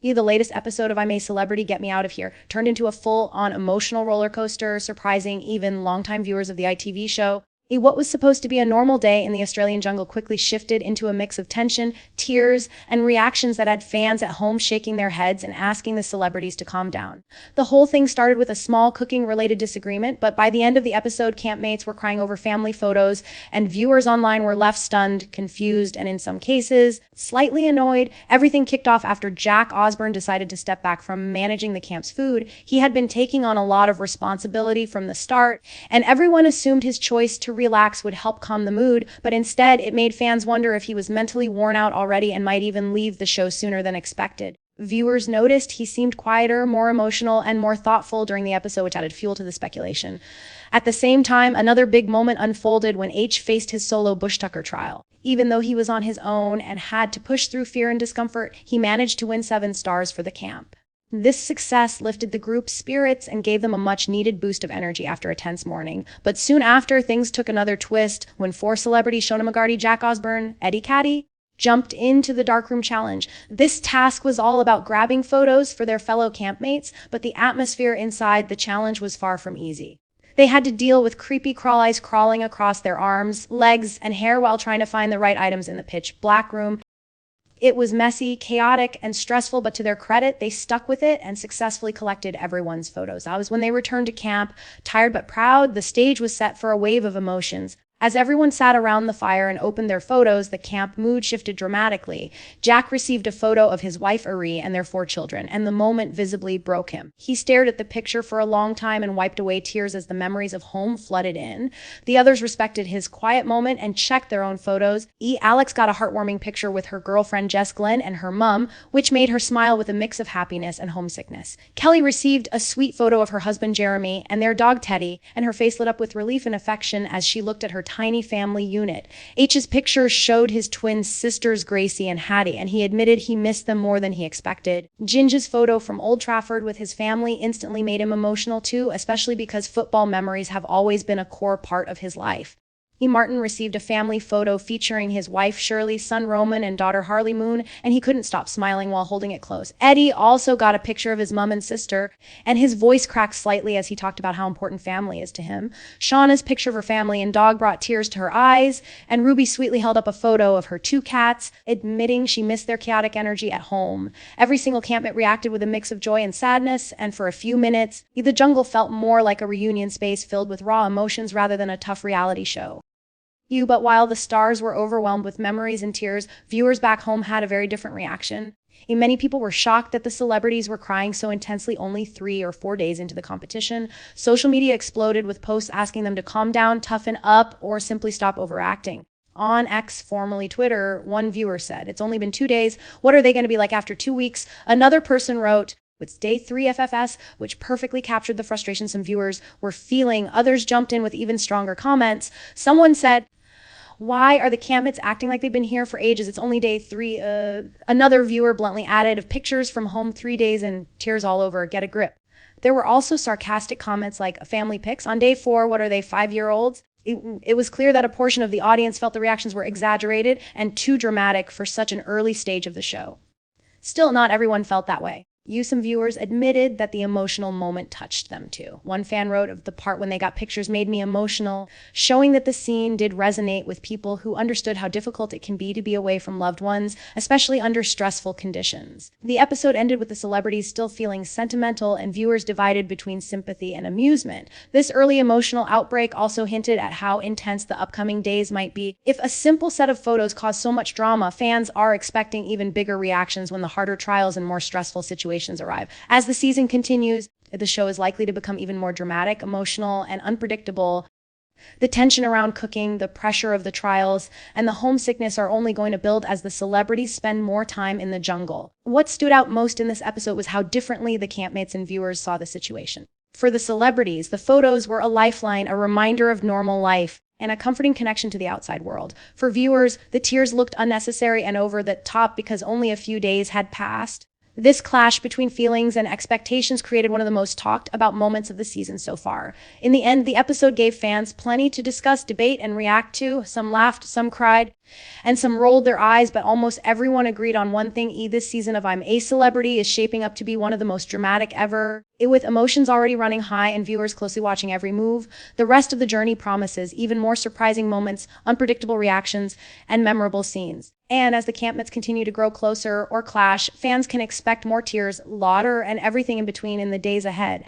The latest episode of I'm a Celebrity, Get Me Out of Here turned into a full-on emotional roller coaster, surprising even longtime viewers of the ITV show. What was supposed to be a normal day in the Australian jungle quickly shifted into a mix of tension, tears, and reactions that had fans at home shaking their heads and asking the celebrities to calm down. The whole thing started with a small cooking-related disagreement, but by the end of the episode, campmates were crying over family photos, and viewers online were left stunned, confused, and in some cases, slightly annoyed. Everything kicked off after Jack Osborne decided to step back from managing the camp's food. He had been taking on a lot of responsibility from the start, and everyone assumed his choice to relax would help calm the mood, but instead it made fans wonder if he was mentally worn out already and might even leave the show sooner than expected. Viewers noticed he seemed quieter, more emotional, and more thoughtful during the episode, which added fuel to the speculation. At the same time, another big moment unfolded when H faced his solo bush tucker trial. Even though he was on his own and had to push through fear and discomfort, he managed to win 7 stars for the camp. This success lifted the group's spirits and gave them a much-needed boost of energy after a tense morning. But soon after, things took another twist when 4 celebrities, Shona McGarty, Jack Osborne, Eddie Caddy, jumped into the darkroom challenge. This task was all about grabbing photos for their fellow campmates, but the atmosphere inside the challenge was far from easy. They had to deal with creepy crawl eyes crawling across their arms, legs, and hair while trying to find the right items in the pitch-black room. It was messy, chaotic, and stressful, but to their credit, they stuck with it and successfully collected everyone's photos. That was when they returned to camp, tired but proud. The stage was set for a wave of emotions. As everyone sat around the fire and opened their photos, the camp mood shifted dramatically. Jack received a photo of his wife, Ari, and their 4 children, and the moment visibly broke him. He stared at the picture for a long time and wiped away tears as the memories of home flooded in. The others respected his quiet moment and checked their own photos. Alex got a heartwarming picture with her girlfriend, Jess Glenn, and her mum, which made her smile with a mix of happiness and homesickness. Kelly received a sweet photo of her husband, Jeremy, and their dog, Teddy, and her face lit up with relief and affection as she looked at her tiny family unit. H's picture showed his twin sisters Gracie and Hattie, and he admitted he missed them more than he expected. Ginger's photo from Old Trafford with his family instantly made him emotional too, especially because football memories have always been a core part of his life. Martin received a family photo featuring his wife Shirley, son Roman, and daughter Harley Moon, and he couldn't stop smiling while holding it close. Eddie also got a picture of his mom and sister, and his voice cracked slightly as he talked about how important family is to him. Shauna's picture of her family and dog brought tears to her eyes, and Ruby sweetly held up a photo of her 2 cats, admitting she missed their chaotic energy at home. Every single campmate reacted with a mix of joy and sadness, and for a few minutes, the jungle felt more like a reunion space filled with raw emotions rather than a tough reality show. But while the stars were overwhelmed with memories and tears, viewers back home had a very different reaction. Many people were shocked that the celebrities were crying so intensely only 3 or 4 days into the competition. Social media exploded with posts asking them to calm down, toughen up, or simply stop overacting. On X, formerly Twitter, one viewer said, "It's only been 2 days. What are they going to be like after 2 weeks?" Another person wrote, "It's day 3 FFS," which perfectly captured the frustration some viewers were feeling. Others jumped in with even stronger comments. Someone said, "Why are the campmates acting like they've been here for ages? It's only day 3. Another viewer bluntly added, "Of pictures from home 3 days and tears all over. Get a grip." There were also sarcastic comments like, "Family pics on day 4. What are they, 5-year-olds?" It was clear that a portion of the audience felt the reactions were exaggerated and too dramatic for such an early stage of the show. Still, not everyone felt that way. Some viewers admitted that the emotional moment touched them too. One fan wrote, "Of the part when they got pictures made me emotional," showing that the scene did resonate with people who understood how difficult it can be to be away from loved ones, especially under stressful conditions. The episode ended with the celebrities still feeling sentimental and viewers divided between sympathy and amusement. This early emotional outbreak also hinted at how intense the upcoming days might be. If a simple set of photos caused so much drama, fans are expecting even bigger reactions when the harder trials and more stressful situations arrive. As the season continues, the show is likely to become even more dramatic, emotional, and unpredictable. The tension around cooking, the pressure of the trials, and the homesickness are only going to build as the celebrities spend more time in the jungle. What stood out most in this episode was how differently the campmates and viewers saw the situation. For the celebrities, the photos were a lifeline, a reminder of normal life, and a comforting connection to the outside world. For viewers, the tears looked unnecessary and over the top because only a few days had passed. This clash between feelings and expectations created one of the most talked about moments of the season so far. In the end, the episode gave fans plenty to discuss, debate, and react to. Some laughed, some cried, And some rolled their eyes, but almost everyone agreed on one thing: this season of I'm a Celebrity is shaping up to be one of the most dramatic ever. With emotions already running high and viewers closely watching every move, the rest of the journey promises even more surprising moments, unpredictable reactions, and memorable scenes. And as the Campmates continue to grow closer or clash, fans can expect more tears, laughter, and everything in between in the days ahead.